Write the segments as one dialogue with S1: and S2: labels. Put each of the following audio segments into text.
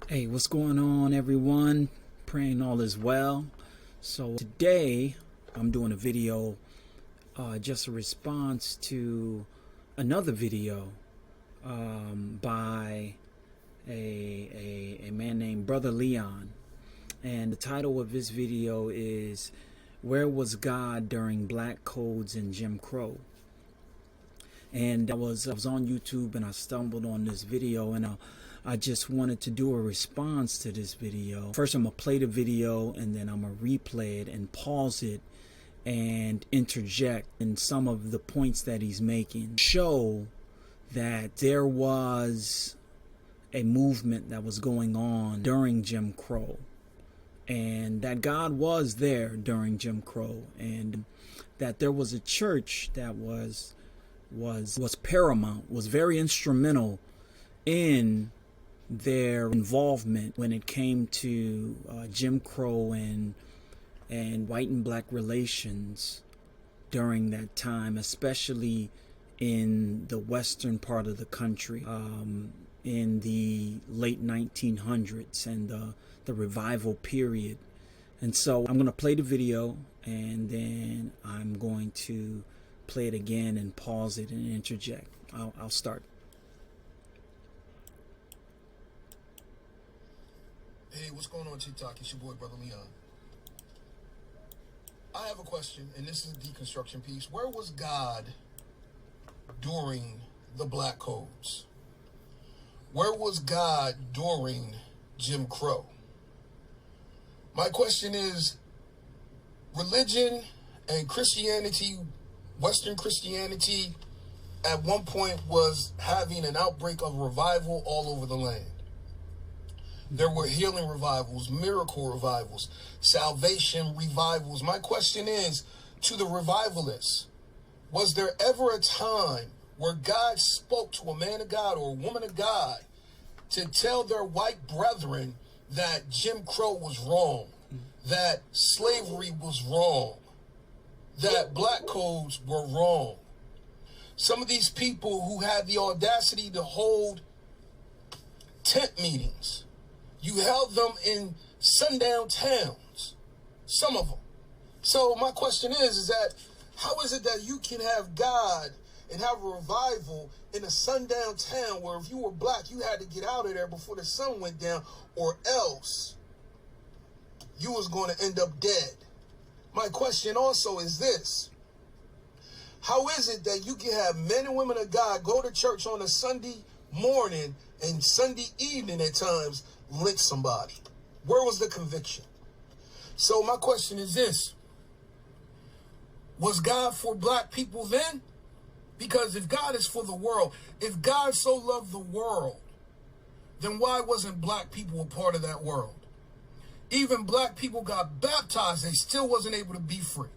S1: Hey, what's going on, everyone? Praying all is well. So today I'm doing a video, just a response to another video by a man named Brother Leon, and the title of this video is "Where Was God During Black Codes and Jim Crow?" And I was on YouTube and I stumbled on this video, and I just wanted to do a response to this video. First, I'm gonna play the video and then I'm gonna replay it and pause it and interject in some of the points that he's making. Show that there was a movement that was going on during Jim Crow, and that God was there during Jim Crow, and that there was a church that was paramount, was very instrumental in their involvement when it came to Jim Crow and white and black relations during that time, especially in the western part of the country, in the late 1900s and the revival period. And so I'm going to play the video and then I'm going to play it again and pause it and interject. I'll start.
S2: Hey, what's going on, TikTok? It's your boy, Brother Leon. I have a question, and this is a deconstruction piece. Where was God during the Black Codes? Where was God during Jim Crow? My question is, religion and Christianity, Western Christianity, at one point was having an outbreak of revival all over the land. There were healing revivals, miracle revivals, salvation revivals. My question is, to the revivalists, was there ever a time where God spoke to a man of God or a woman of God to tell their white brethren that Jim Crow was wrong, that slavery was wrong, that black codes were wrong? Some of these people who had the audacity to hold tent meetings, you held them in sundown towns, some of them. So my question is that how is it that you can have God and have a revival in a sundown town where if you were black, you had to get out of there before the sun went down, or else you was going to end up dead? My question also is this: how is it that you can have men and women of God go to church on a Sunday morning and Sunday evening at times lynch somebody? Where was the conviction? So my question is this: was God for black people then? Because if God is for the world, if God so loved the world, then why wasn't black people a part of that world? Even black people got baptized, they still wasn't able to be free.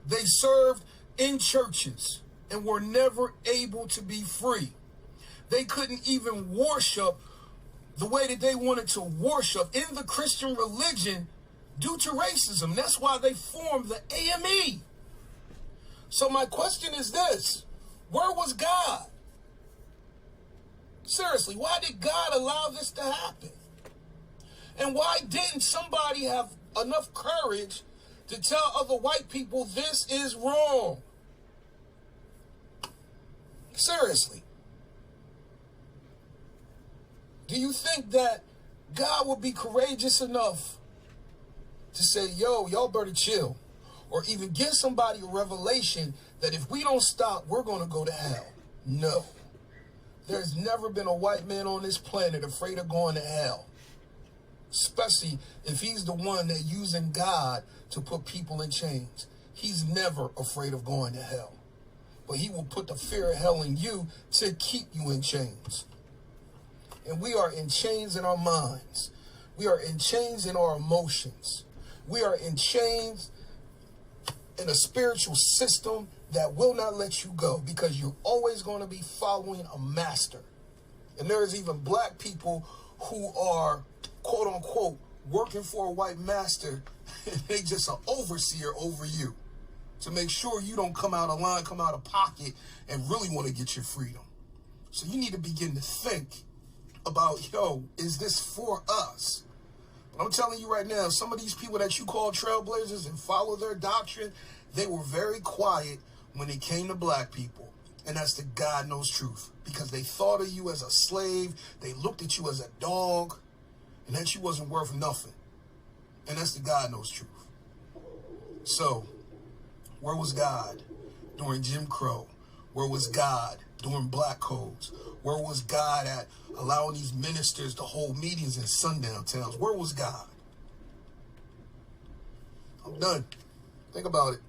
S2: They served in churches and were never able to be free. They couldn't even worship the way that they wanted to worship in the Christian religion due to racism. That's why they formed the AME. So my question is this: where was God? Seriously, why did God allow this to happen? And why didn't somebody have enough courage to tell other white people this is wrong? Seriously. Do you think that God would be courageous enough to say, yo, y'all better chill? Or even give somebody a revelation that if we don't stop, we're going to go to hell? No. There's never been a white man on this planet afraid of going to hell. Especially if he's the one that using God to put people in chains. He's never afraid of going to hell. But he will put the fear of hell in you to keep you in chains. And we are in chains in our minds. We are in chains in our emotions. We are in chains in a spiritual system that will not let you go, because you're always going to be following a master. And there is even black people who are, quote unquote, working for a white master. They just an overseer over you to make sure you don't come out of line, come out of pocket, and really want to get your freedom. So you need to begin to think about, yo, is this for us? But I'm telling you right now, some of these people that you call trailblazers and follow their doctrine, they were very quiet when it came to black people. And that's the God knows truth. Because they thought of you as a slave. They looked at you as a dog. And that you wasn't worth nothing. And that's the God knows truth. So, where was God during Jim Crow? Where was God during black codes? Where was God at allowing these ministers to hold meetings in sundown towns? Where was God? I'm done. Think about it.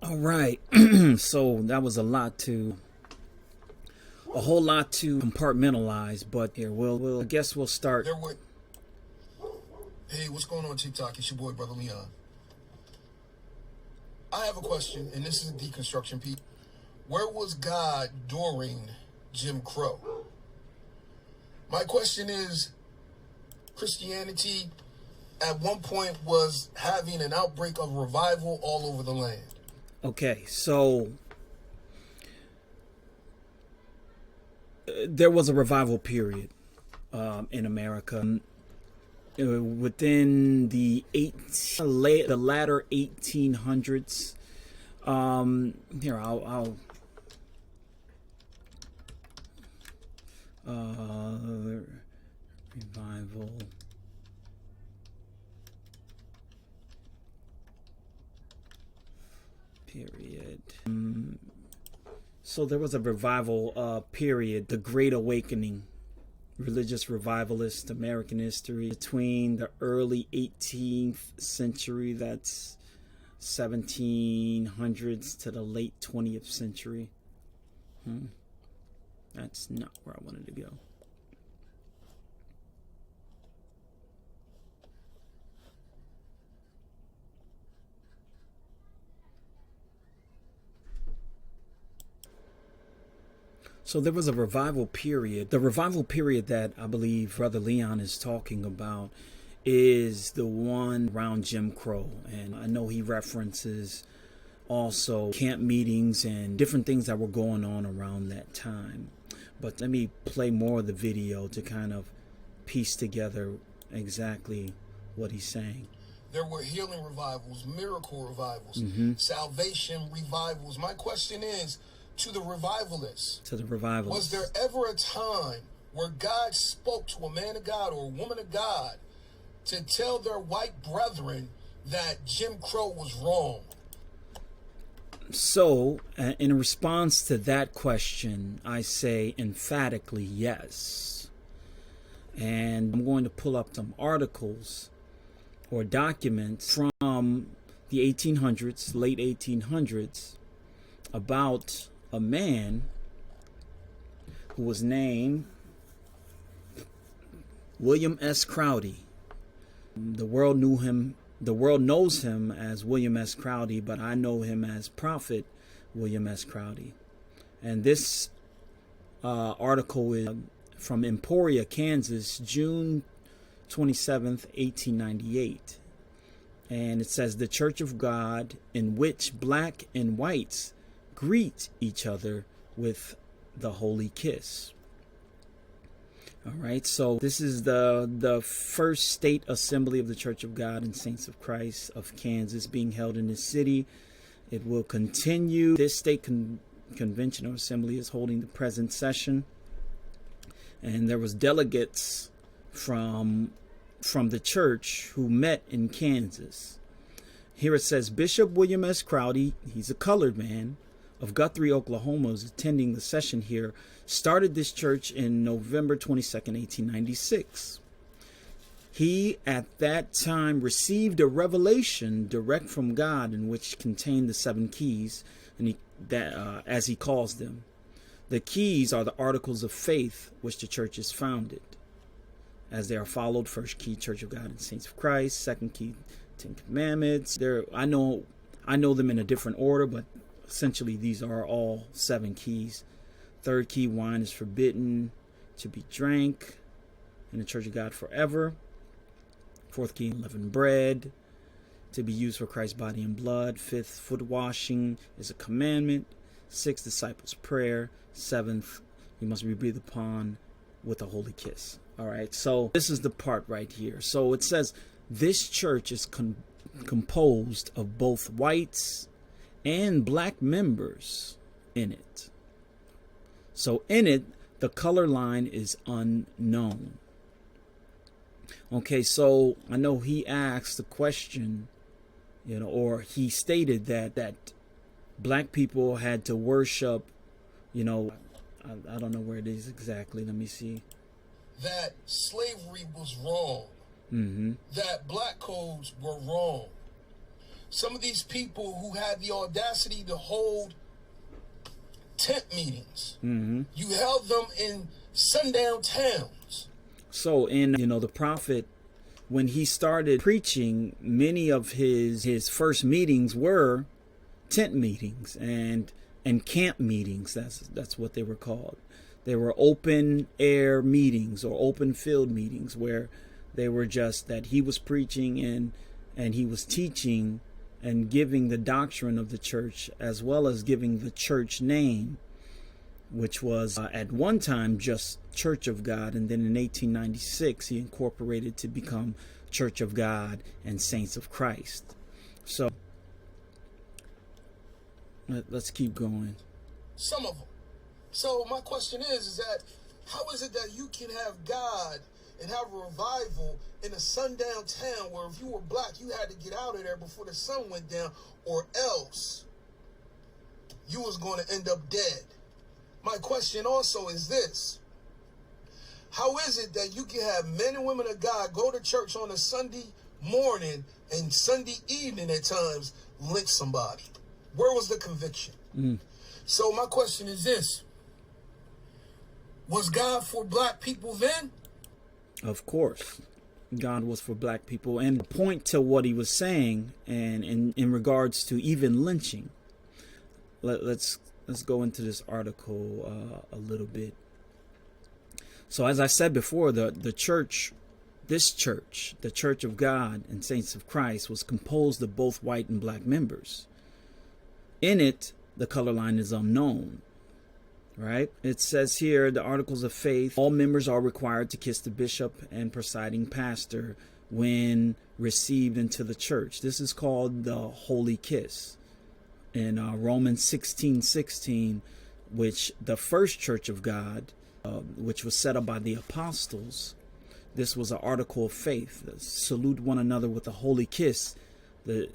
S1: All right. So that was a whole lot to compartmentalize, but here I guess we'll start.
S2: Hey, what's going on, TikTok? It's your boy, Brother Leon. I have a question, and this is a deconstruction piece. Where was God during Jim Crow? My question is, Christianity at one point was having an outbreak of revival all over the land.
S1: Okay, so there was a revival period in America within the latter 1800s. Here, I'll revival period. So there was a revival period, the Great Awakening, religious revivalist American history between the early 18th century, that's 1700s, to the late 20th century. That's not where I wanted to go. So there was a revival period. The revival period that I believe Brother Leon is talking about is the one around Jim Crow. And I know he references also camp meetings and different things that were going on around that time. But let me play more of the video to kind of piece together exactly what he's saying.
S2: There were healing revivals, miracle revivals, salvation revivals. My question is, to the revivalists, was there ever a time where God spoke to a man of God or a woman of God to tell their white brethren that Jim Crow was wrong?
S1: So, in response to that question, I say emphatically yes. And I'm going to pull up some articles or documents from the 1800s, late 1800s, about a man who was named William S. Crowdy. The world knows him as William S. Crowdy, but I know him as Prophet William S. Crowdy. And this article is from Emporia, Kansas, June 27th, 1898. And it says, the Church of God in which black and whites greet each other with the holy kiss. All right, so this is the first state assembly of the Church of God and Saints of Christ of Kansas being held in this city. It will continue. This state convention or assembly is holding the present session, and there was delegates from the church who met in Kansas. Here it says, Bishop William S. Crowdy, he's a colored man, of Guthrie, Oklahoma, is attending the session here, started this church in November 22nd, 1896. He, at that time, received a revelation direct from God in which contained the 7 keys, and as he calls them. The keys are the articles of faith which the church is founded, as they are followed. First key, Church of God and Saints of Christ. Second key, 10 Commandments. I know them in a different order, but essentially, these are all 7 keys. Third key, wine is forbidden to be drank in the Church of God forever. Fourth key, unleavened bread. to be used for Christ's body and blood. 5th, foot washing is a commandment. 6th, disciples' prayer. 7th, you must be breathed upon with a holy kiss. All right, so this is the part right here. So it says this church is composed of both whites and black members in it. So in it, the color line is unknown. Okay, so I know he asked the question, or he stated that black people had to worship, I don't know where it is exactly. Let me see.
S2: That slavery was wrong. That black codes were wrong. Some of these people who had the audacity to hold tent meetings, you held them in sundown towns.
S1: So in the prophet, when he started preaching, many of his first meetings were tent meetings and camp meetings. That's what they were called. They were open air meetings or open field meetings where they were just that he was preaching and he was teaching and giving the doctrine of the church, as well as giving the church name, which was at one time just Church of God, and then in 1896 he incorporated to become Church of God and Saints of Christ. So let's keep going.
S2: Some of them. So my question is that how is it that you can have God and have a revival in a sundown town where if you were black, you had to get out of there before the sun went down, or else you was going to end up dead? My question also is this: how is it that you can have men and women of God go to church on a Sunday morning and Sunday evening at times lynch somebody? Where was the conviction? So my question is this: was God for black people then?
S1: Of course, God was for black people. And point to what he was saying, and in regards to even lynching, let's go into this article a little bit. So as I said before, the church, this church, the Church of God and Saints of Christ, was composed of both white and black members. In it, the color line is unknown. Right? It says here, the Articles of Faith, all members are required to kiss the bishop and presiding pastor when received into the church. This is called the holy kiss. In Romans 16:16, which the first Church of God, which was set up by the apostles, this was an article of faith. Salute one another with a holy kiss,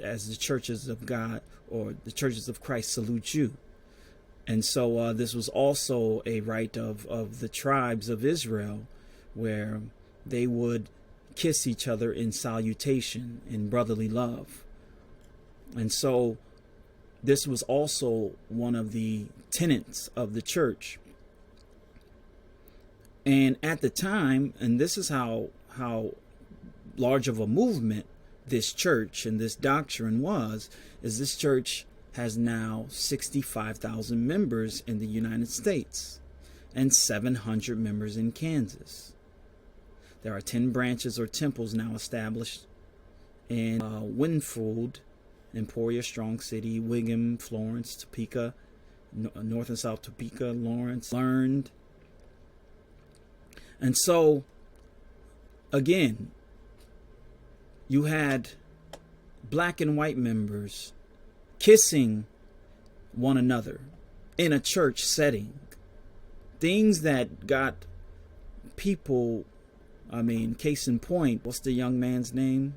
S1: as the churches of God or the churches of Christ salute you. And so this was also a rite of the tribes of Israel, where they would kiss each other in salutation, in brotherly love. And so this was also one of the tenets of the church. And at the time, and this is how large of a movement this church and this doctrine was, is this church has now 65,000 members in the United States and 700 members in Kansas. There are 10 branches or temples now established in Winfield, Emporia, Strong City, Wiggum, Florence, Topeka, North and South Topeka, Lawrence, Learned. And so, again, you had black and white members kissing one another in a church setting. Things that got people, case in point, what's the young man's name?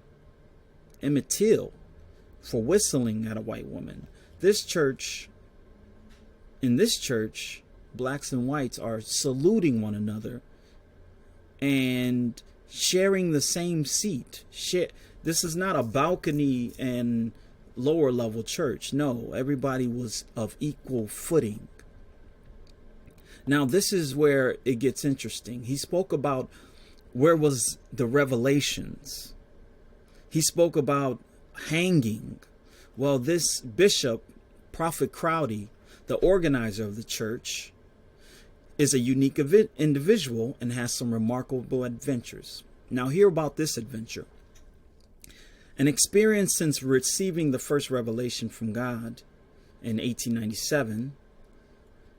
S1: Emmett Till, for whistling at a white woman. In this church, blacks and whites are saluting one another and sharing the same seat. This is not a balcony and lower level church. No, everybody was of equal footing. Now, this is where it gets interesting. He spoke about where was the revelations. He spoke about hanging. Well, this bishop, Prophet Crowdy, the organizer of the church, is a unique individual and has some remarkable adventures. Now, hear about this adventure. An experience since receiving the first revelation from God in 1897,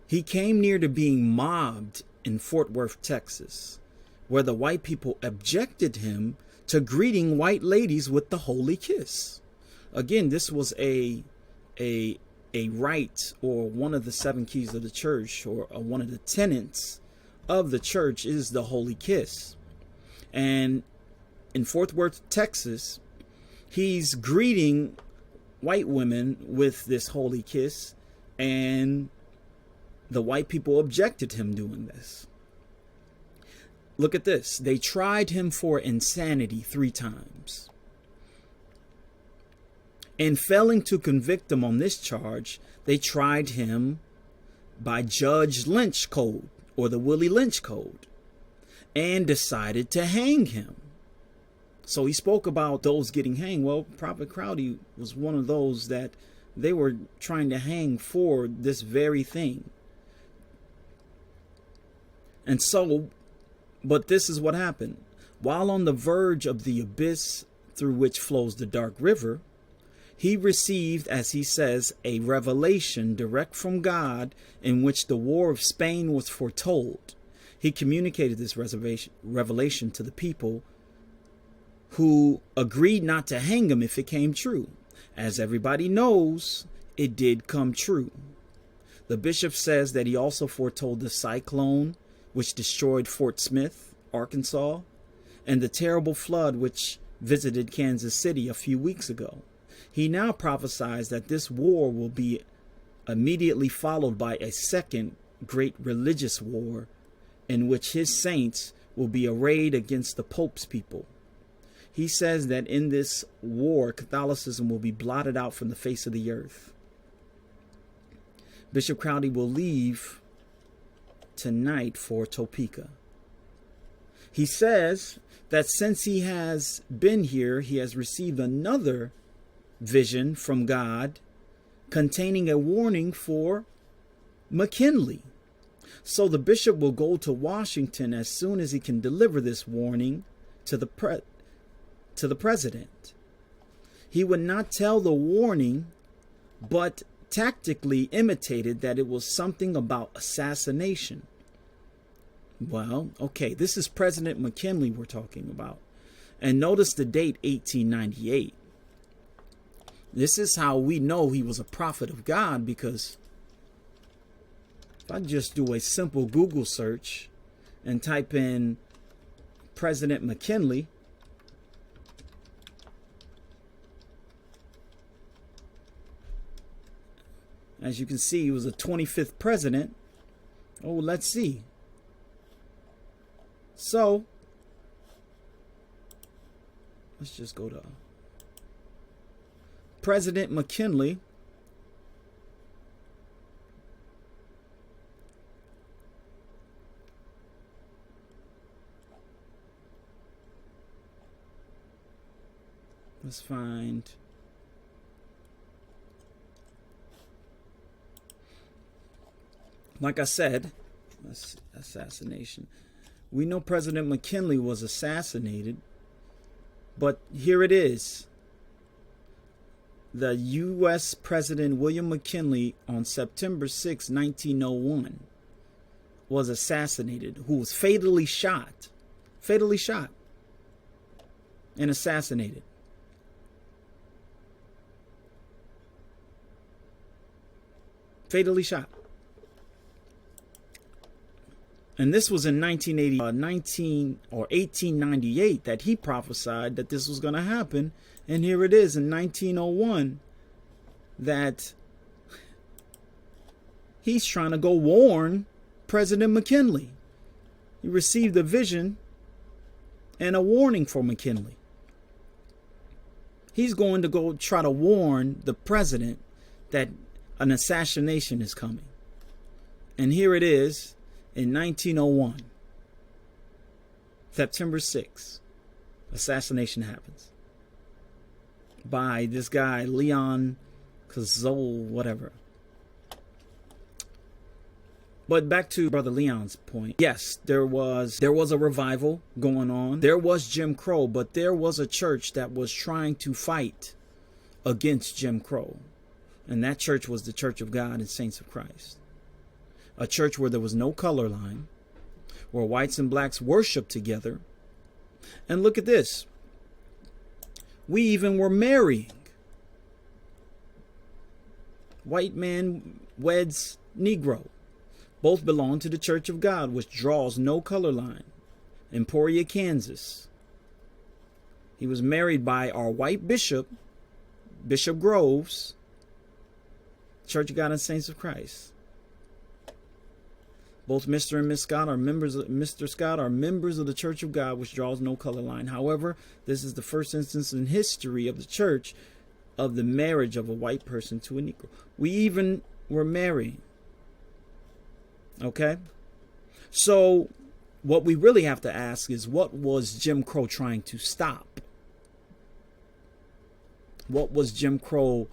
S1: he came near to being mobbed in Fort Worth, Texas, where the white people objected him to greeting white ladies with the holy kiss. Again, this was a rite, or one of the 7 keys of the church, or one of the tenets of the church is the holy kiss. And in Fort Worth, Texas, he's greeting white women with this holy kiss, and the white people objected him doing this. Look at this. They tried him for insanity 3 times. And failing to convict him on this charge, they tried him by Judge Lynch Code, or the Willie Lynch Code, and decided to hang him. So he spoke about those getting hanged. Well, Prophet Crowdy was one of those that they were trying to hang for this very thing. And so, but this is what happened. While on the verge of the abyss through which flows the dark river, he received, as he says, a revelation direct from God in which the war of Spain was foretold. He communicated this revelation to the people, who agreed not to hang him if it came true. As everybody knows, it did come true. The bishop says that he also foretold the cyclone which destroyed Fort Smith, Arkansas, and the terrible flood which visited Kansas City a few weeks ago. He now prophesies that this war will be immediately followed by a second great religious war in which his saints will be arrayed against the Pope's people. He says that in this war, Catholicism will be blotted out from the face of the earth. Bishop Crowdy will leave tonight for Topeka. He says that since he has been here, he has received another vision from God containing a warning for McKinley. So the bishop will go to Washington as soon as he can deliver this warning to the president. He would not tell the warning, but tactically imitated that it was something about assassination. Well, okay, this is President McKinley we're talking about. And notice the date, 1898. This is how we know he was a prophet of God, because if I just do a simple Google search and type in President McKinley, as you can see, he was the 25th president. Oh, let's see. So, let's just go to President McKinley. Let's find like I said, assassination. We know President McKinley was assassinated, but here it is. The U.S. President William McKinley on September 6, 1901 was assassinated, who was fatally shot and assassinated. Fatally shot. And this was in 1898 that he prophesied that this was going to happen. And here it is in 1901 that he's trying to go warn President McKinley. He received a vision and a warning for McKinley. He's going to go try to warn the president that an assassination is coming. And here it is. In 1901, September 6th, assassination happens by this guy, Leon Kozol, whatever. But back to Brother Leon's point. Yes, there was a revival going on. There was Jim Crow, but there was a church that was trying to fight against Jim Crow. And that church was the Church of God and Saints of Christ. A church where there was no color line, where whites and blacks worshiped together. And look at this. We even were marrying. White man weds Negro. Both belong to the Church of God, which draws no color line. Emporia, Kansas. He was married by our white bishop, Bishop Groves, Church of God and Saints of Christ. Both Mr. and Miss Scott are members of Mr. Scott are members of the Church of God, which draws no color line. However, this is the first instance in history of the church of the marriage of a white person to a Negro. We even were marrying. Okay? So what we really have to ask is, what was Jim Crow trying to stop? What was Jim Crow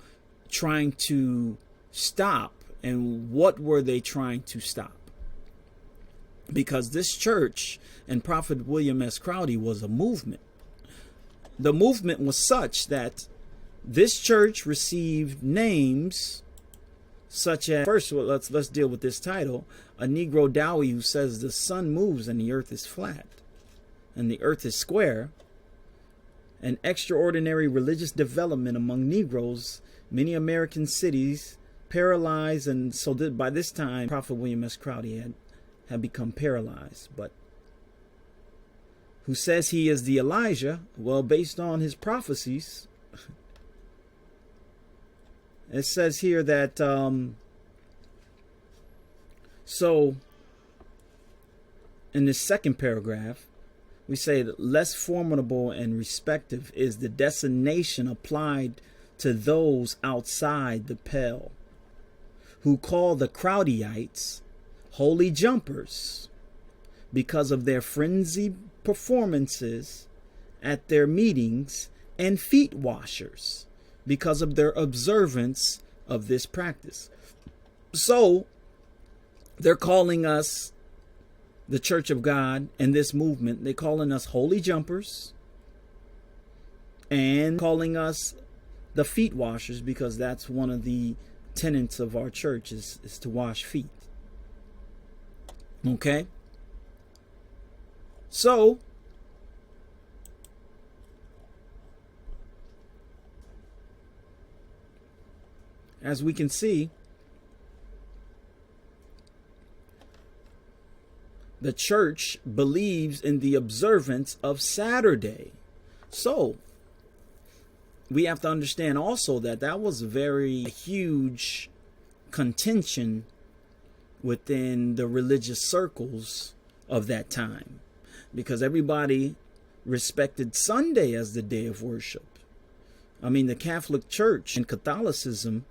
S1: trying to stop? And what were they trying to stop? Because this church and Prophet William S. Crowdy was a movement. The movement was such that this church received names such as, first of all, let's deal with this title, a Negro Dowie who says the sun moves and the earth is flat and the earth is square. An extraordinary religious development among Negroes, many American cities paralyzed, and so that by this time Prophet William S. Crowdy had become paralyzed. But who says he is the Elijah? Well, based on his prophecies, it says here that so in this second paragraph, we say that less formidable and respective is the designation applied to those outside the pale, who call the Crowdyites holy jumpers because of their frenzied performances at their meetings, and feet washers because of their observance of this practice. So they're calling us, the Church of God and this movement, they're calling us holy jumpers and calling us the feet washers, because that's one of the tenets of our church is to wash feet. Okay? So as we can see, the church believes in the observance of Saturday. So we have to understand also that that was a very huge contention within the religious circles of that time, because everybody respected Sunday as the day of worship. I mean, the Catholic Church and Catholicism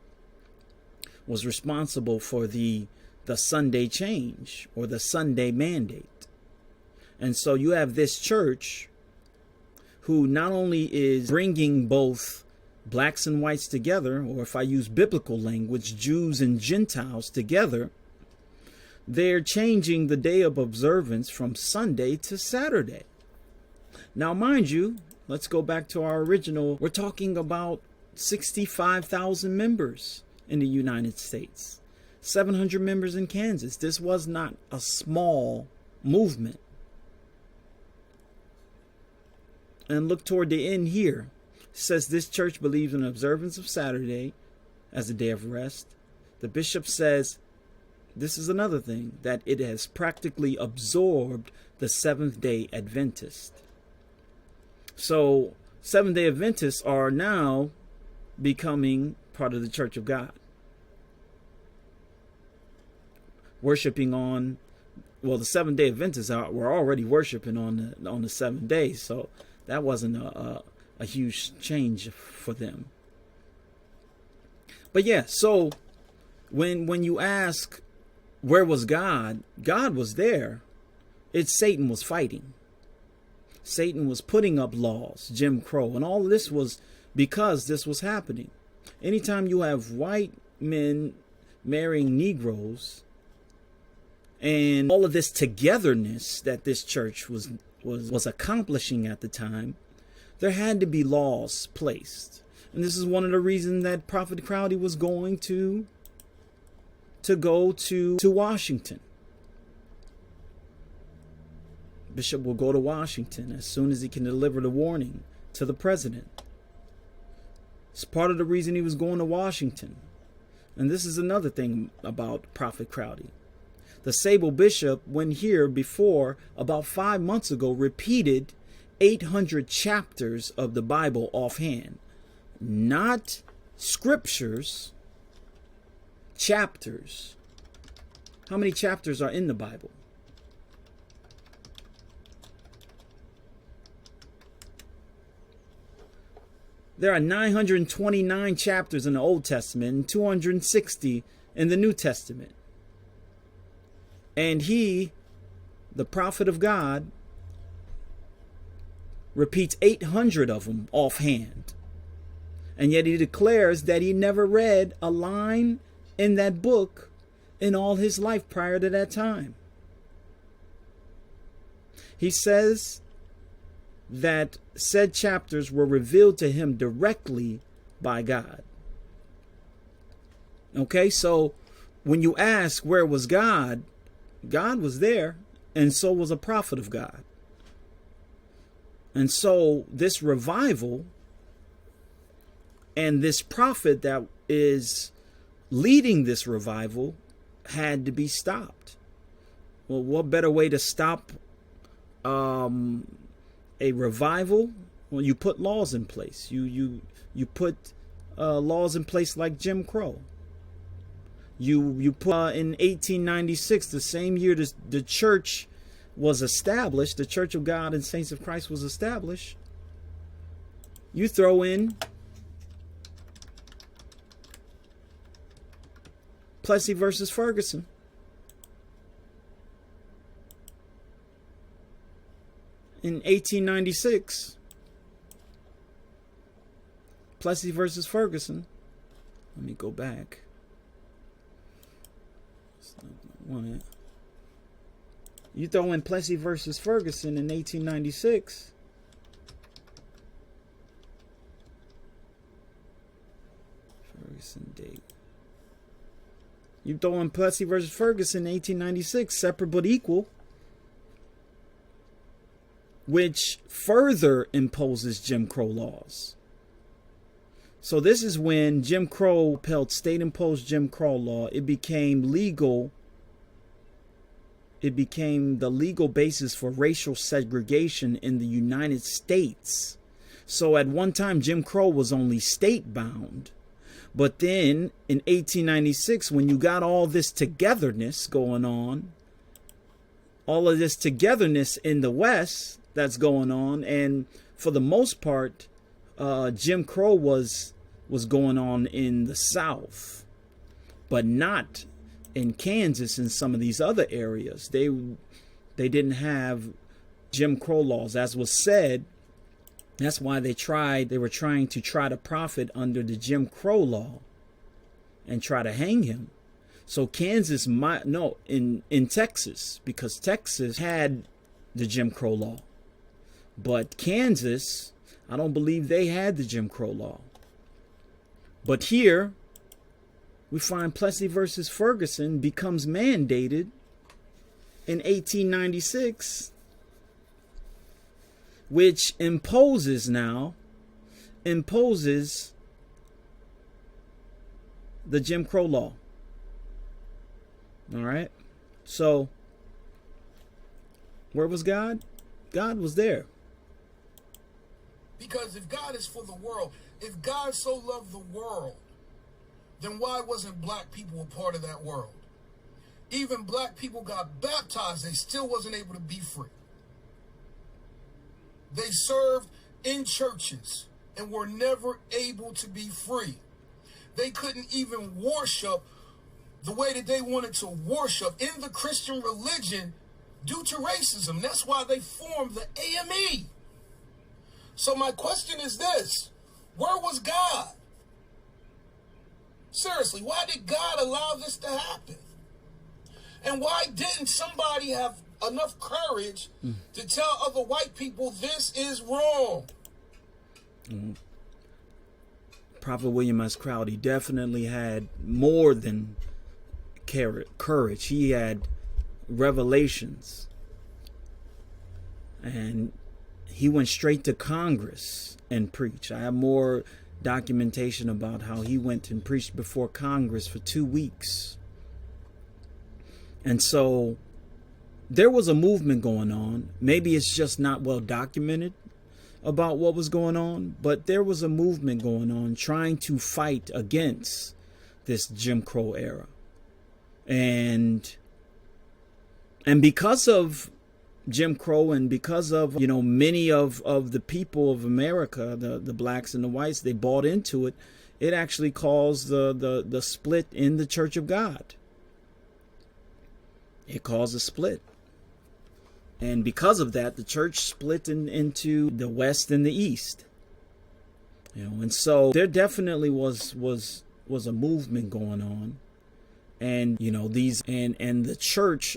S1: was responsible for the Sunday change or the Sunday mandate. And so you have this church who not only is bringing both blacks and whites together, or if I use biblical language, Jews and Gentiles together, they're changing the day of observance from Sunday to Saturday. Now, mind you, let's go back to our original. We're talking about 65,000 members in the United States, 700 members in Kansas. This was not a small movement. And look toward the end here. It says this church believes in the observance of Saturday as a day of rest. The bishop says, this is another thing, that it has practically absorbed the Seventh-day Adventist. So Seventh-day Adventists are now becoming part of the Church of God, worshiping on, well, the Seventh-day Adventists were already worshiping on the 7 days, so that wasn't a huge change for them. But yeah, so when you ask where was God, God was there. It's Satan was fighting. Satan was putting up laws, Jim Crow, and all this was because this was happening. Anytime you have white men marrying Negroes, And all of this togetherness that this church was accomplishing at the time, there had to be laws placed. And this is one of the reasons that Prophet Crowdy was going to go to Washington. Bishop will go to Washington as soon as he can deliver the warning to the president. It's part of the reason he was going to Washington. And this is another thing about Prophet Crowdy. The Sable Bishop, when here before, about 5 months ago, repeated 800 chapters of the Bible offhand. Not scriptures, chapters. How many chapters are in the Bible? There are 929 chapters in the Old Testament and 260 in the New Testament. And he, the prophet of God, repeats 800 of them offhand. And yet he declares that he never read a line in that book in all his life prior to that time. He says that said chapters were revealed to him directly by God. Okay, so when you ask where was God, God was there, and so was a prophet of God. And so this revival and this prophet that is leading this revival had to be stopped. Well, what better way to stop a revival? Well, you put laws in place. You put laws in place like Jim Crow. You put in 1896, the same year the church was established, the Church of God and Saints of Christ was established. You throw in Plessy versus Ferguson. In 1896, Plessy versus Ferguson. Let me go back. You throw in Plessy versus Ferguson in 1896. Ferguson date. You throw in Plessy versus Ferguson in 1896, separate but equal, which further imposes Jim Crow laws. So this is when Jim Crow upheld state-imposed Jim Crow law. It became legal. It became the legal basis for racial segregation in the United States. So at one time, Jim Crow was only state-bound. But then in 1896, when you got all this togetherness going on, all of this togetherness in the West that's going on, and for the most part, Jim Crow was going on in the South, but not in Kansas and some of these other areas. They didn't have Jim Crow laws, as was said. That's why they were trying to profit under the Jim Crow law and try to hang him. So Kansas in Texas, because Texas had the Jim Crow law, but Kansas, I don't believe they had the Jim Crow law. But here we find Plessy versus Ferguson becomes mandated in 1896, which imposes the Jim Crow law. All right. So where was God? God was there.
S2: Because if God is for the world, if God so loved the world, then why wasn't black people a part of that world? Even black people got baptized, they still wasn't able to be free. They served in churches and were never able to be free. They couldn't even worship the way that they wanted to worship in the Christian religion due to racism. That's why they formed the AME. So my question is this: where was God? Seriously, why did God allow this to happen? And why didn't somebody have enough courage to tell other white people this is wrong?
S1: Prophet William S. Crowdy definitely had more than courage. He had revelations. And he went straight to Congress and preached. I have more documentation about how he went and preached before Congress for 2 weeks. And so there was a movement going on. Maybe it's just not well documented about what was going on, but there was a movement going on trying to fight against this Jim Crow era. And because of Jim Crow, and because of, you know, many of the people of America, the blacks and the whites, they bought into it. It actually caused the split in the Church of God. It caused a split. And because of that, the church split into the West and the East. You know, and so there definitely was a movement going on. And, you know, and the Church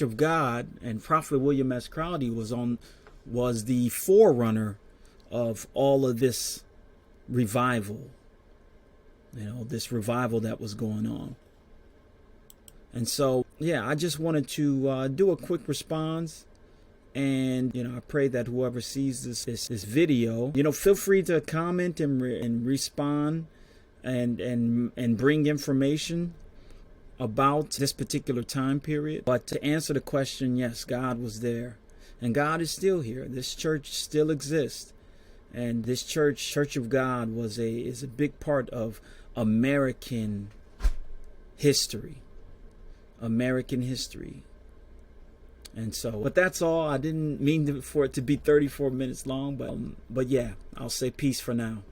S1: of God, and Prophet William S. Crowdy was the forerunner of all of this revival. You know, this revival that was going on. And so, yeah, I just wanted to do a quick response. And, you know, I pray that whoever sees this video, you know, feel free to comment and respond and bring information about this particular time period. But to answer the question, yes, God was there. And God is still here. This church still exists. And this Church of God is a big part of American history. American history. And so, but that's all. I didn't mean for it to be 34 minutes long, but yeah, I'll say peace for now.